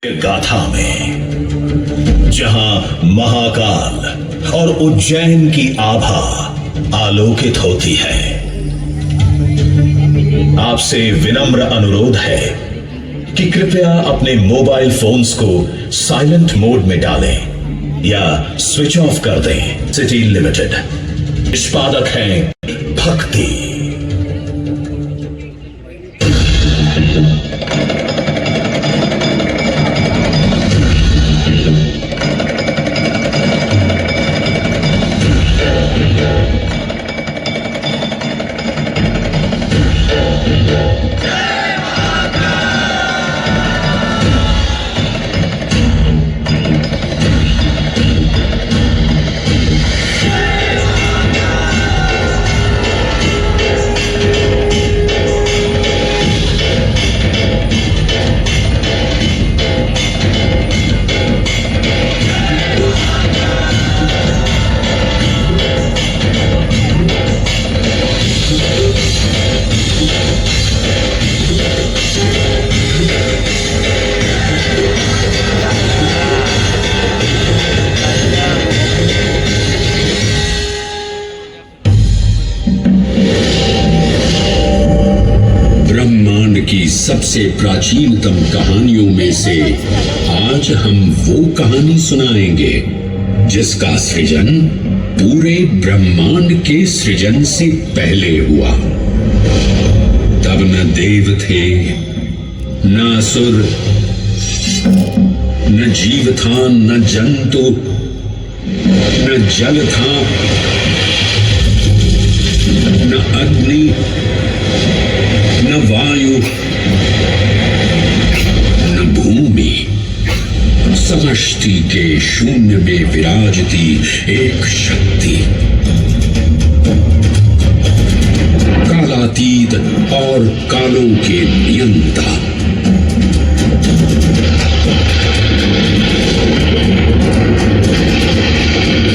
गाथा में जहां महाकाल और उज्जैन की आभा आलोकित होती है, आपसे विनम्र अनुरोध है कि कृपया अपने मोबाइल फोन्स को साइलेंट मोड में डालें या स्विच ऑफ कर दें। सिटी लिमिटेड निष्पादक हैं भक्ति। की सबसे प्राचीनतम कहानियों में से आज हम वो कहानी सुनाएंगे जिसका सृजन पूरे ब्रह्मांड के सृजन से पहले हुआ। तब न देव थे, न असुर, न जीव था, न जंतु, न जल था, न अग्नि, न वायु, न भूमि। समष्टि के शून्य में विराजती एक शक्ति, कालातीत और कालों के नियंता।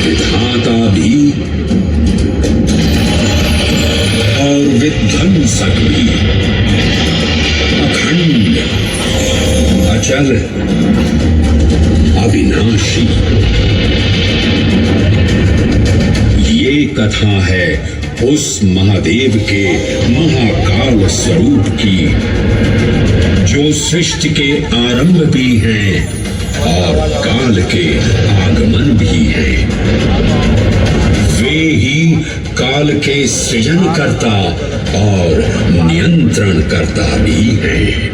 विधाता भी और विध्वंसक भी, अखंड, अचल, अविनाशी। ये कथा है उस महादेव के महाकाल स्वरूप की, जो सृष्टि के आरंभ भी हैं और काल के आगमन भी हैं। वे ही काल के सृजन करता और नियंत्रण करता भी है।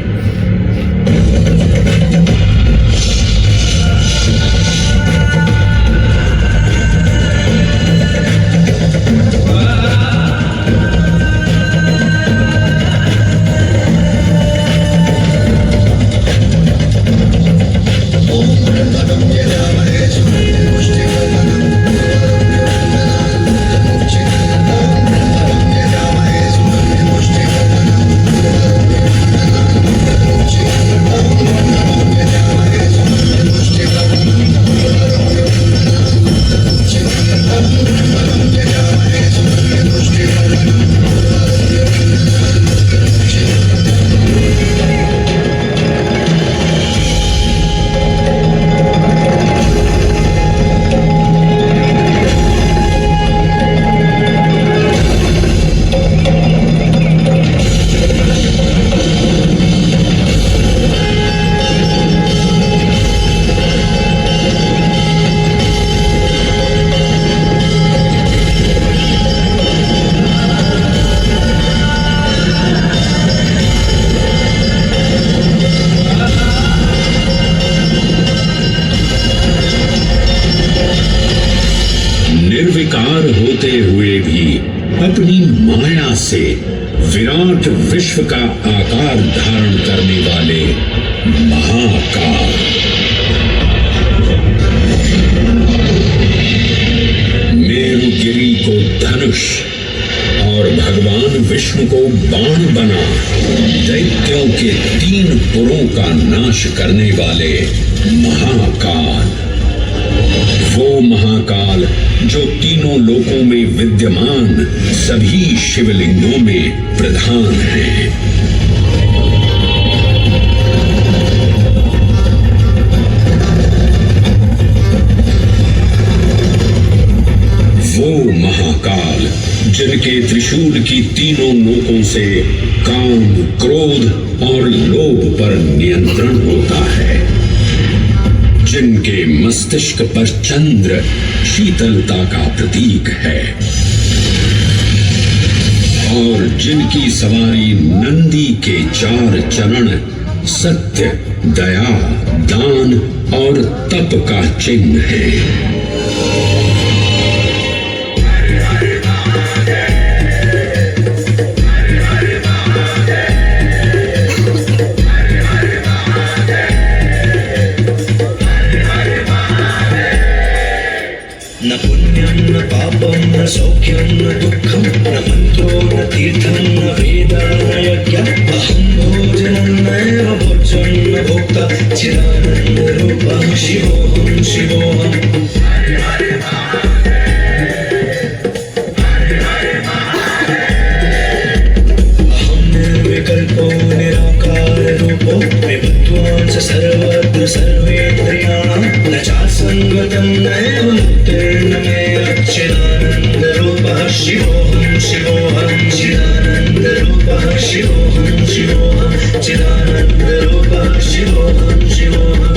निर्विकार होते हुए भी अपनी माया से विराट विश्व का आकार धारण करने वाले महाकाल। मेरुगिरी को धनुष और भगवान विष्णु को बाण बना दैत्यों के 3 पुरों का नाश करने वाले महाकाल। वो महाकाल जो तीनों लोकों में विद्यमान सभी शिवलिंगों में प्रधान है। महाकाल, जिनके त्रिशूल की तीनों नोकों से काम, क्रोध और लोभ पर नियंत्रण होता है, जिनके मस्तिष्क पर चंद्र शीतलता का प्रतीक है और जिनकी सवारी नंदी के 4 चरण सत्य, दया, दान और तप का चिन्ह है। न पुण्यं न पापं न सौख्यं न दुःखं न मन्त्रो न तीर्थं न वेदा न यज्ञः अहं भोजनं नैव भोज्यं न भोक्ता चिदानन्दरूपः शिवोऽहं शिवोऽहम्। अहं निर्विकल्पो निराकाररूपो विभक्त्वान् च सर्वत्र सर्वेन्द्रियाणां न चासङ्गतं नैव मुक्तिर्न मे चिदानन्दरूपः शिवोऽहं शिवोऽहं चिदानन्दरूपः शिवोऽहं शिवोऽहं चिदानन्दरूपः शिवोऽहं शिवोऽहं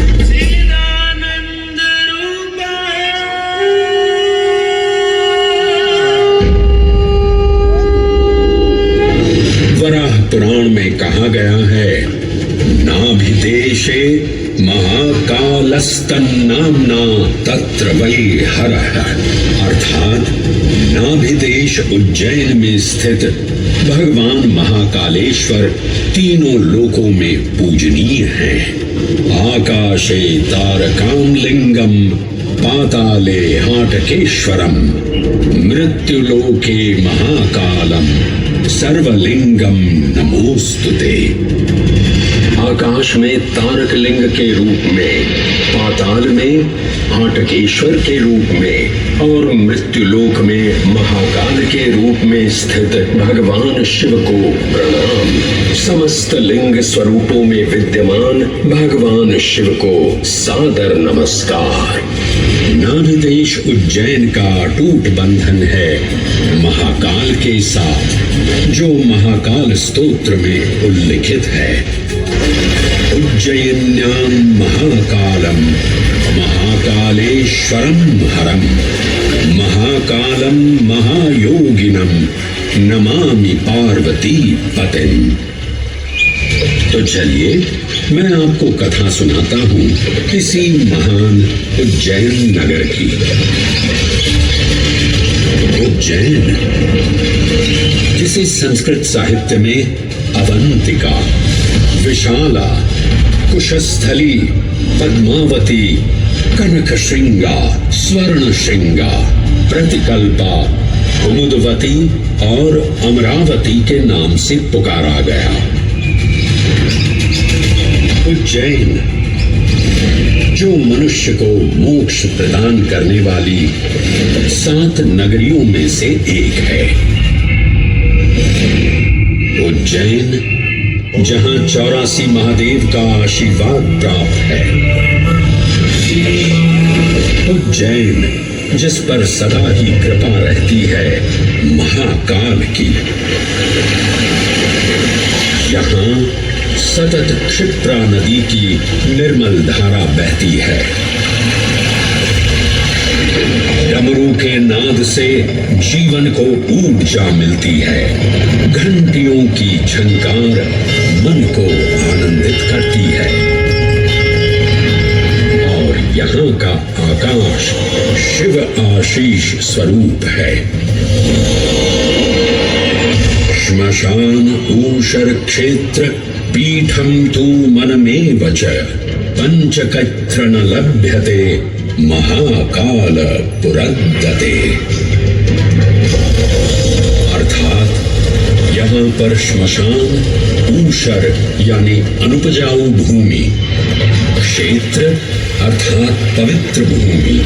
वराह पुराण में कहा गया है, नाभिदेशे महाकालस्तन्नाम्ना तत्र वै हरः, अर्थात नाभिदेश उज्जैन में स्थित भगवान महाकालेश्वर तीनों लोकों में पूजनीय हैं। आकाशे तारकां लिंगम पाताले हाटकेश्वरम मृत्युलोके महाकालम सर्वलिंगम नमोस्तुते। आकाश में तारक लिंग के रूप में, पाताल में हाटकेश्वर के रूप में और मृत्युलोक में महाकाल के रूप में स्थित भगवान शिव को प्रणाम। समस्त लिंग स्वरूपों में विद्यमान भगवान शिव को सादर नमस्कार। नाभिदेश उज्जैन का अटूट बंधन है महाकाल के साथ, जो महाकाल स्तोत्र में उल्लिखित है। उज्जयिन्यां महाकालम महाकालेश्वरम हरम महाकालम महायोगिनम नमामि पार्वती पतिम। तो चलिए मैं आपको कथा सुनाता हूँ किसी महान उज्जैन नगर की। उज्जैन, जिसे संस्कृत साहित्य में अवंतिका, विशाला, कुशस्थली, पद्मावती, कनकश्रृंगा, स्वर्णश्रृंगा, प्रतिकल्पा, कुमुदवती और अमरावती के नाम से पुकारा गया। उज्जैन, जो मनुष्य को मोक्ष प्रदान करने वाली 7 नगरियों में से एक है। उज्जैन, जहां 84 महादेव का आशीर्वाद प्राप्त है। उज्जैन, जिस पर सदा ही कृपा रहती है महाकाल की। यहाँ सतत क्षिप्रा नदी की निर्मल धारा बहती है। डमरू के नाद से जीवन को ऊर्जा मिलती है। घंटियों की झंकार मन को आनंदित करती है और यहाँ का आकाश शिव आशीष स्वरूप है। श्मशान ऊषर क्षेत्र पीठम तू मनमेव च पंचकत्र न लभ्यते महाकाल पुरद्दते। अर्थात यहाँ पर श्मशान, ऊषर यानी अनुपजाऊ भूमि, क्षेत्र अर्थात पवित्र भूमि,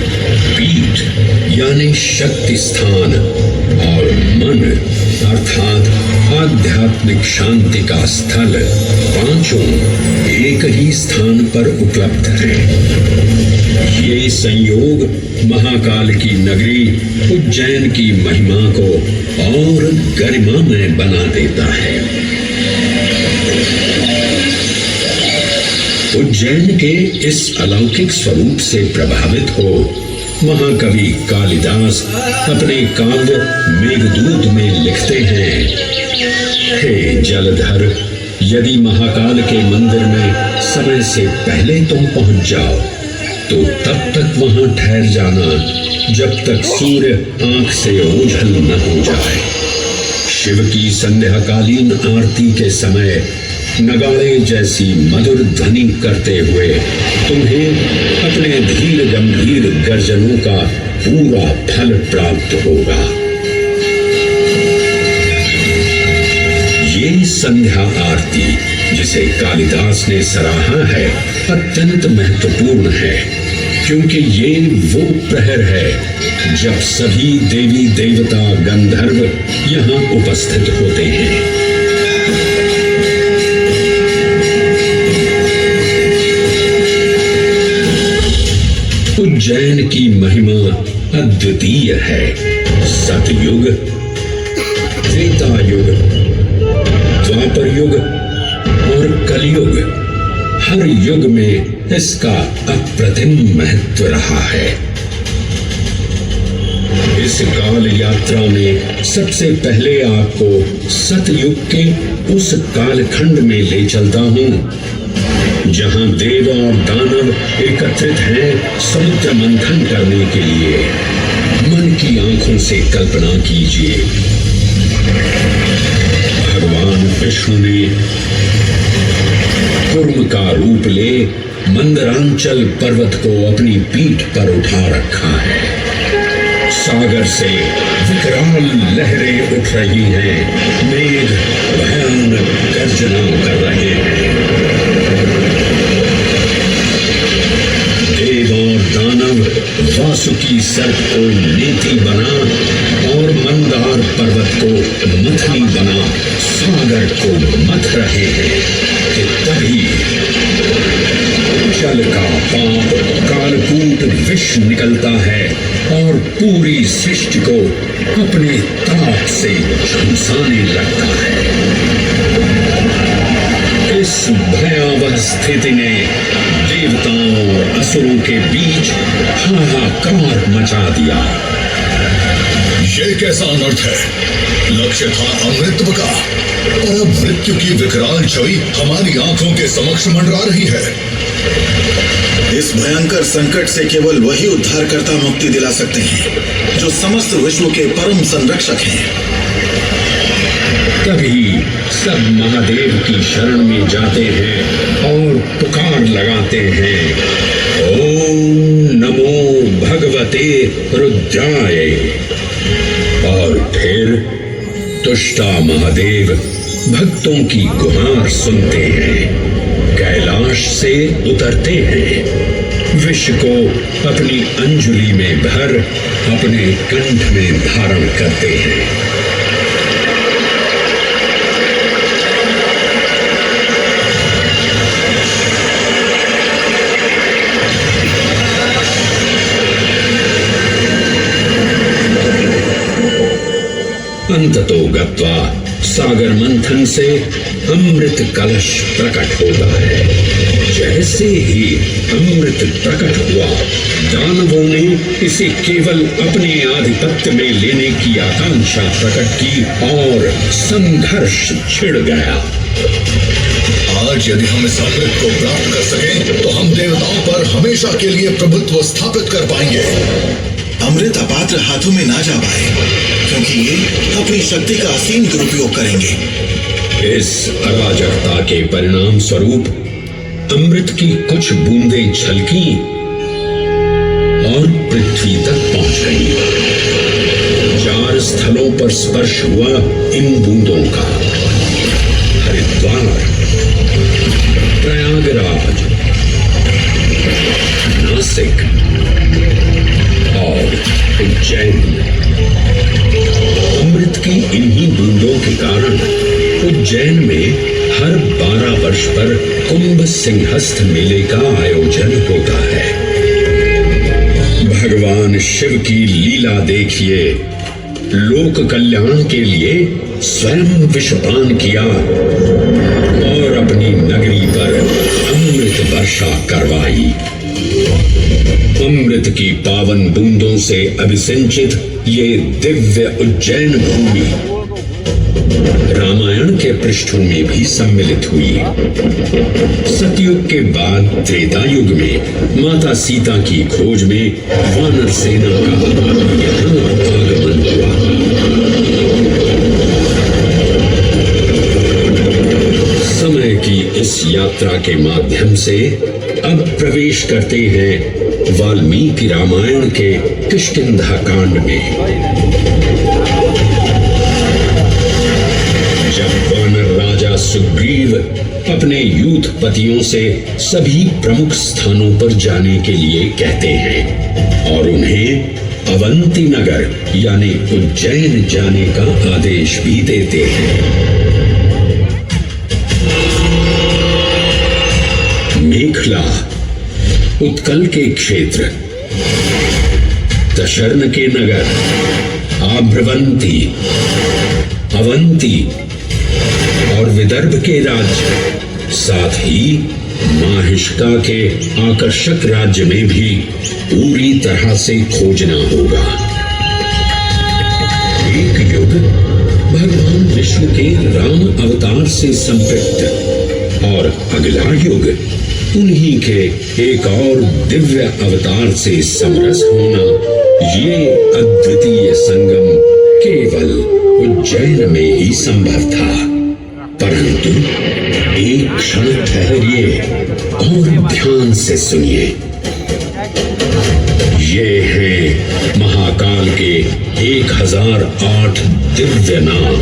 पीठ यानी शक्ति स्थान और मन अर्थात आध्यात्मिक शांति का स्थल, पांचों एक ही स्थान पर उपलब्ध हैं। ये संयोग महाकाल की नगरी उज्जैन की महिमा को और गरिमामय बना देता है। उज्जैन के इस अलौकिक स्वरूप से प्रभावित हो महाकवि कालिदास अपने काव्य मेघदूत में लिखते हैं, हे जलधर, यदि महाकाल के मंदिर में समय से पहले तुम पहुंच जाओ तो तब तक वहां ठहर जाना जब तक सूर्य आंख से ओझल न हो जाए। शिव की संध्याकालीन आरती के समय नगाड़े जैसी मधुर ध्वनि करते हुए तुम्हें अपने धीर गंभीर गर्जनों का पूरा फल प्राप्त होगा। ये संध्या आरती जिसे कालिदास ने सराहा है अत्यंत महत्वपूर्ण है, क्योंकि ये वो प्रहर है जब सभी देवी देवता गंधर्व यहाँ उपस्थित होते हैं। उज्जैन की महिमा अद्वितीय है। सतयुग, त्रेता युग, द्वापर युग और कलयुग, हर युग में इसका अप्रतिम महत्व रहा है। इस काल यात्रा में सबसे पहले आपको सतयुग के उस कालखंड में ले चलता हूं जहां देव और दानव एकत्रित हैं समुद्र मंथन करने के लिए। मन की आंखों से कल्पना कीजिए, भगवान विष्णु ने कूर्म का रूप ले मंदरांचल पर्वत को अपनी पीठ पर उठा रखा है। सागर से विकराल लहरें उठ रही हैं, मेघ भयानक गर्जना कर रहे हैं। देव और दानव वासुकी सर्प को नीति बना और मंदार पर्वत को मथनी बना सागर को मथ रहे हैं कि तभी जल का पाप कालकूट विष निकलता है और पूरी सृष्टि को अपने ताप से झुलसाने लगता है। इस भयावह स्थिति ने देवताओं और असुरों के बीच हाहाकार मचा दिया। ये कैसा अनर्थ है? लक्ष्य था अमृतत्व का, और अब मृत्यु की विकराल छवि हमारी आंखों के समक्ष मंडरा रही है। इस भयंकर संकट से केवल वही उद्धारकर्ता मुक्ति दिला सकते हैं जो समस्त विश्व के परम संरक्षक हैं। तभी सब महादेव की शरण में जाते हैं और पुकार लगाते हैं, ओम नमो भगवते रुद्राय। और फिर तुष्टा महादेव भक्तों की गुहार सुनते हैं, कैलाश से उतरते हैं, विष को अपनी अंजुलि में भर अपने कंठ में धारण करते हैं। अंततो गत्वा सागर मंथन से अमृत कलश प्रकट होता है। जैसे ही अमृत प्रकट हुआ, दानवों ने इसे केवल अपने आधिपत्य में लेने की आकांक्षा प्रकट की और संघर्ष छिड़ गया। आज यदि हम इस अमृत को प्राप्त कर सकें तो हम देवताओं पर हमेशा के लिए प्रभुत्व स्थापित कर पाएंगे। अमृत अपात्र हाथों में ना जा पाए, क्योंकि ये अपनी शक्ति का असीम दुरुपयोग करेंगे। इस अराजकता के परिणाम स्वरूप अमृत की कुछ बूंदें छलकी और पृथ्वी तक पहुंच गई। 4 स्थलों पर स्पर्श हुआ इन बूंदों का, हरिद्वार, प्रयागराज, नासिक और उज्जैन। अमृत की इन्हीं बूंदों के कारण उज्जैन में हर 12 वर्ष पर कुंभ सिंहस्थ मेले का आयोजन होता है। शिव की लीला देखिए। लोक कल्याण के लिए स्वयं विषपान किया और अपनी नगरी पर अमृत वर्षा करवाई। अमृत की पावन बूंदों से अभिसिंचित ये दिव्य उज्जैन भूमि रामायण के पृष्ठों में भी सम्मिलित हुई। सतयुग के बाद त्रेता युग में माता सीता की खोज में वानर सेना का यहाँ आगमन हुआ। समय की इस यात्रा के माध्यम से अब प्रवेश करते हैं वाल्मीकि रामायण के किष्किंधा कांड में। जब वानर राजा सुग्रीव अपने यूथपतियों से सभी प्रमुख स्थानों पर जाने के लिए कहते हैं और उन्हें अवंती नगर यानी उज्जैन जाने का आदेश भी देते हैं। मेखला उत्कल के क्षेत्र, दशर्न के नगर, आभ्रवंती, अवंती और विदर्भ के राज्य, साथ ही माहिष्का के आकर्षक राज्य में भी पूरी तरह से खोजना होगा। एक युग भगवान विष्णु के राम अवतार से संपृक्त और अगला युग उन्हीं के एक और दिव्य अवतार से समरस होना, ये अद्वितीय संगम केवल उज्जैन में ही संभव था। परंतु एक क्षण ठहरिए और ध्यान से सुनिए। ये हैं महाकाल के 1008 दिव्य नाम।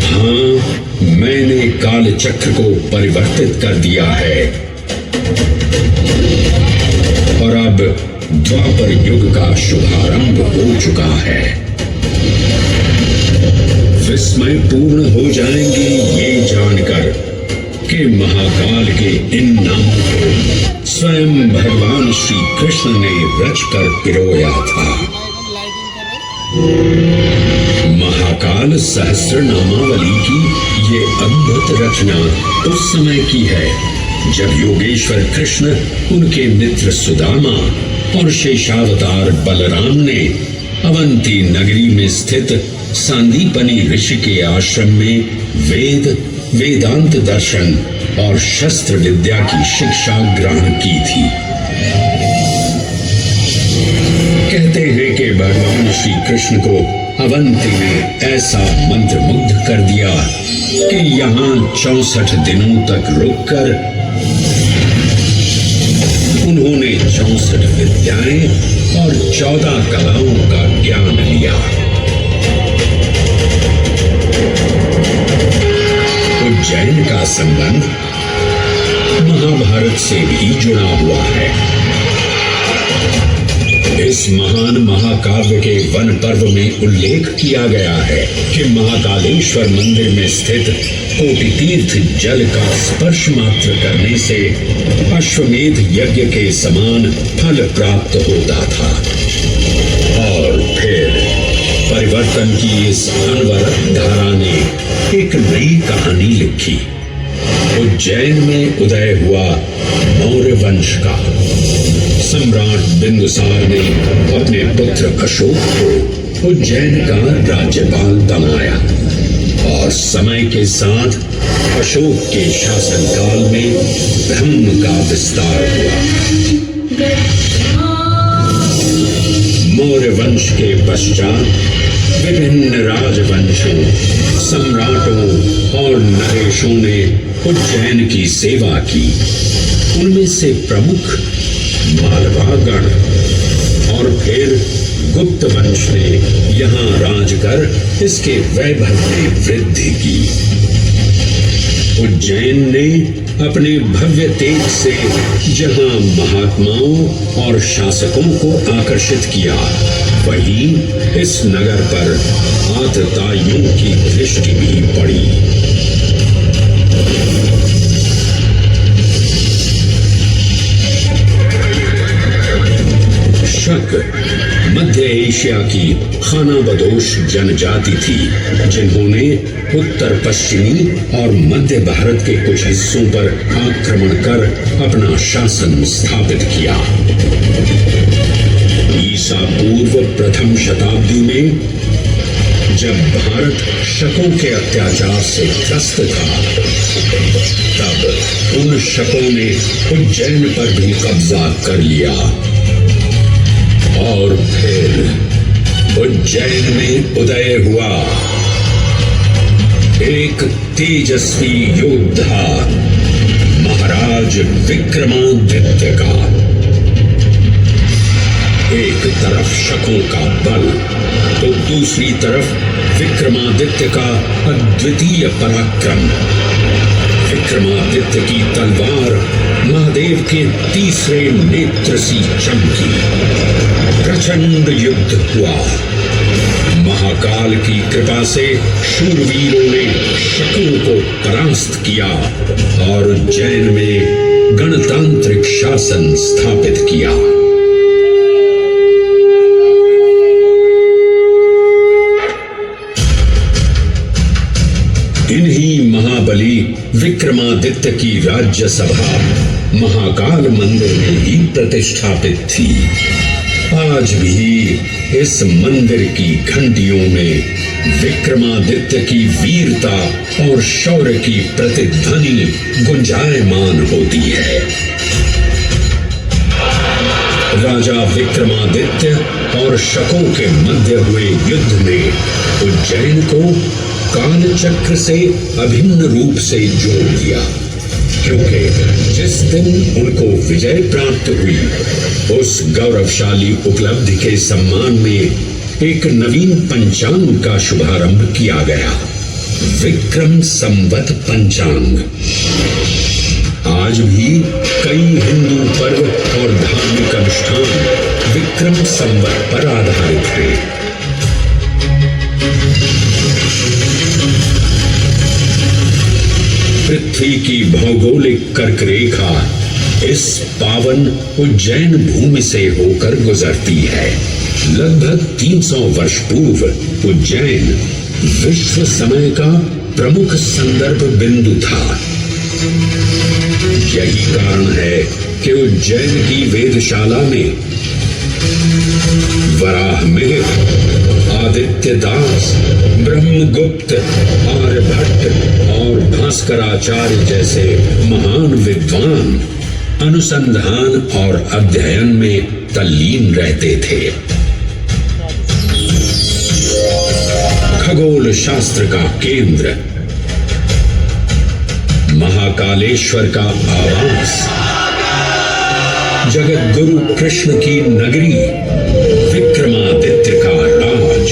हाँ, मैंने काल चक्र को परिवर्तित कर दिया है और अब द्वापर युग का शुभारंभ हो चुका है। विस्मय पूर्ण हो जाएंगे ये जानकर कि महाकाल के इन नामों को स्वयं भगवान श्री कृष्ण ने रचकर पिरोया था। महाकाल सहस्र नामावली की ये अद्भुत रचना उस समय की है जब योगेश्वर कृष्ण, उनके मित्र सुदामा और शेषावतार बलराम ने अवंती नगरी में स्थित सांदीपनी ऋषि के आश्रम में वेदांत दर्शन और शस्त्र विद्या की शिक्षा ग्रहण की थी। कहते हैं कि भगवान श्री कृष्ण को अवंती ने ऐसा मंत्र मुग्ध कर दिया कि यहाँ 64 दिनों तक रुककर उन्होंने 64 विद्याएं और 14 कलाओं का ज्ञान लिया। उज्जैन का संबंध महाभारत से भी जुड़ा हुआ है। इस महान महाकाव्य के वन पर्व में उल्लेख किया गया है कि महाकालेश्वर मंदिर में स्थित कोटि तीर्थ जल का स्पर्श मात्र करने से अश्वमेध यज्ञ के समान फल प्राप्त होता था। और फिर परिवर्तन की इस अनवरत धारा ने एक नई कहानी लिखी। उज्जैन में उदय हुआ मौर्य वंश का सम्राट बिंदुसार ने अपने पुत्र अशोक को उज्जैन का राज्यपाल बनाया और समय के साथ अशोक के शासनकाल में धर्म का विस्तार हुआ। मौर्य वंश के पश्चात विभिन्न राजवंशों, सम्राटों और नरेशों ने उज्जैन की सेवा की। उनमें से प्रमुख मालवागण और फिर गुप्त वंश ने यहाँ राज कर इसके वैभव में वृद्धि की। उज्जैन ने अपने भव्य तेज से जहाँ महात्माओं और शासकों को आकर्षित किया, वहीं इस नगर पर आतताइयों की दृष्टि भी पड़ी। मध्य एशिया की खानाबदोश जनजाति थी, जिन्होंने उत्तर पश्चिमी और मध्य भारत के कुछ हिस्सों पर आक्रमण कर अपना शासन स्थापित किया। ईसा पूर्व प्रथम शताब्दी में जब भारत शकों के अत्याचार से त्रस्त था, तब उन शकों ने उज्जैन पर भी कब्जा कर लिया और फिर उज्जैन में उदय हुआ एक तेजस्वी योद्धा महाराज विक्रमादित्य का। एक तरफ शकों का बल तो दूसरी तरफ विक्रमादित्य का अद्वितीय पराक्रम। विक्रमादित्य की तलवार महादेव के तीसरे नेत्र सी चमकी। प्रचंड युद्ध हुआ। महाकाल की कृपा से शूरवीरों ने शकों को परास्त किया और उज्जैन में गणतांत्रिक शासन स्थापित किया। इन्हीं महाबली विक्रमादित्य की राज्यसभा महाकाल मंदिर में ही प्रतिष्ठापित थी। आज भी इस मंदिर की घंटियों में विक्रमादित्य की वीरता और शौर्य की प्रतिध्वनि गुंजायमान होती है। राजा विक्रमादित्य और शकों के मध्य हुए युद्ध में उज्जैन को कालचक्र से अभिन्न रूप से जोड़ दिया, क्योंकि जिस दिन उनको विजय प्राप्त हुई, उस गौरवशाली उपलब्धि के सम्मान में एक नवीन पंचांग का शुभारंभ किया गया, विक्रम संवत पंचांग। आज भी कई हिंदू पर्व और धार्मिक अनुष्ठान विक्रम संवत पर आधारित हैं। पृथ्वी की भौगोलिक कर्क रेखा इस पावन उज्जैन भूमि से होकर गुजरती है। लगभग 300 वर्ष पूर्व उज्जैन विश्व समय का प्रमुख संदर्भ बिंदु था। यही कारण है कि उज्जैन की वेदशाला में वराहमिहिर, आदित्य दास, ब्रह्मगुप्त, आर्यभट्ट और भास्कराचार्य जैसे महान विद्वान अनुसंधान और अध्ययन में तल्लीन रहते थे। खगोल शास्त्र का केंद्र, महाकालेश्वर का आवास, जगत गुरु कृष्ण की नगरी, विक्रमादित्य का राज।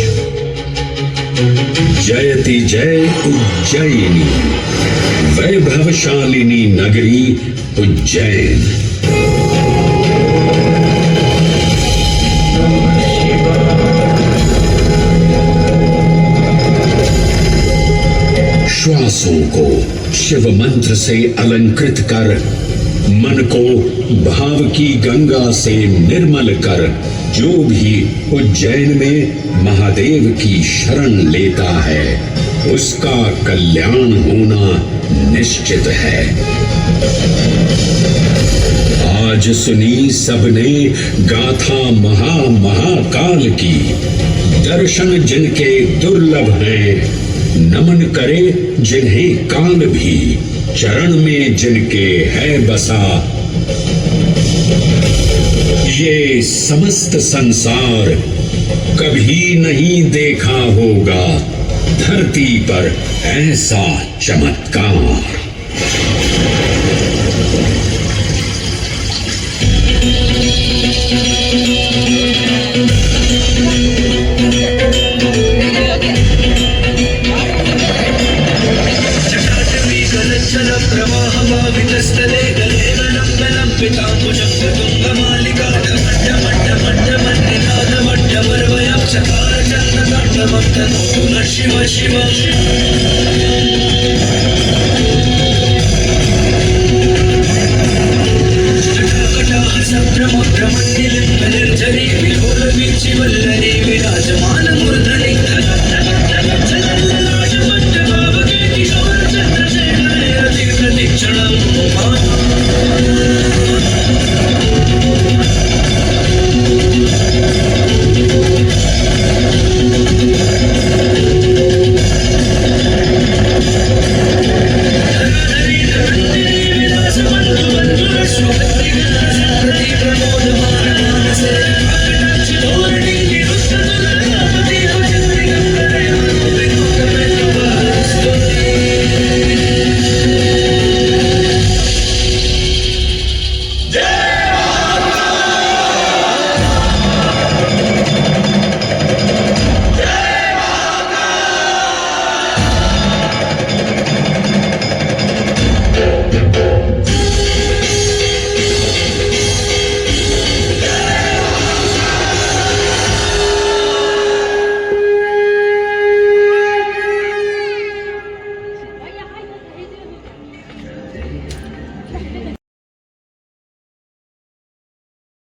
जयति जय उज्जैनी, वैभवशालिनी नगरी उज्जैन। श्वासों को शिव मंत्र से अलंकृत कर, मन को भाव की गंगा से निर्मल कर, जो भी उज्जैन में महादेव की शरण लेता है, उसका कल्याण होना निश्चित है। आज सुनी सबने गाथा महाकाल की, दर्शन जिनके दुर्लभ हैं, नमन करे जिन्हें काल भी, चरण में जिनके है बसा। ये समस्त संसार कभी नहीं देखा होगा धरती पर ऐसा चमत्कार। प्रवाहमावितस्थले गलेवनं बलं पिताम्बुजं तुङ्गमालिका मट्टमट्टमट्टमन्निनादमट्टमर्वयं चकारचन्द्रताण्डवं तनोतु नः शिव शिव। जटाकटाः सम्भ्रमभ्रमण्डिलिम्बनिर्झरी विलोल प्रमोद मानसे